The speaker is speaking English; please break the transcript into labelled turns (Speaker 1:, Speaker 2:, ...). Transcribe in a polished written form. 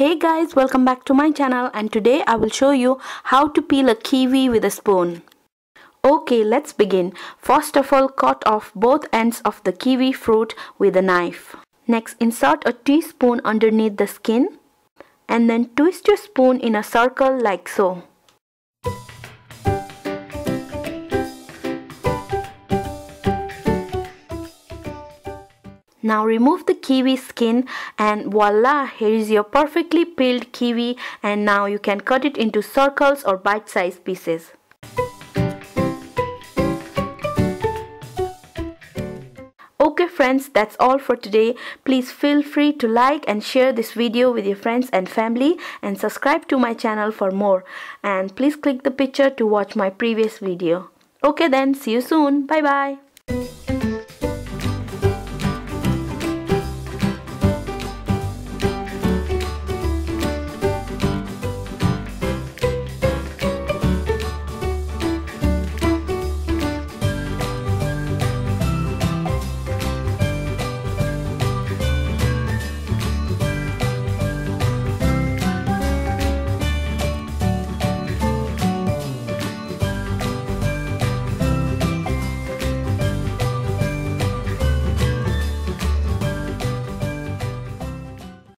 Speaker 1: Hey guys, welcome back to my channel, and today I will show you how to peel a kiwi with a spoon. Okay, let's begin. First of all, cut off both ends of the kiwi fruit with a knife. Next, insert a teaspoon underneath the skin and then twist your spoon in a circle like so. Now remove the kiwi skin and voila, here is your perfectly peeled kiwi, and now you can cut it into circles or bite-sized pieces. Okay friends, that's all for today. Please feel free to like and share this video with your friends and family, and subscribe to my channel for more. And please click the picture to watch my previous video. Okay then, see you soon. Bye bye.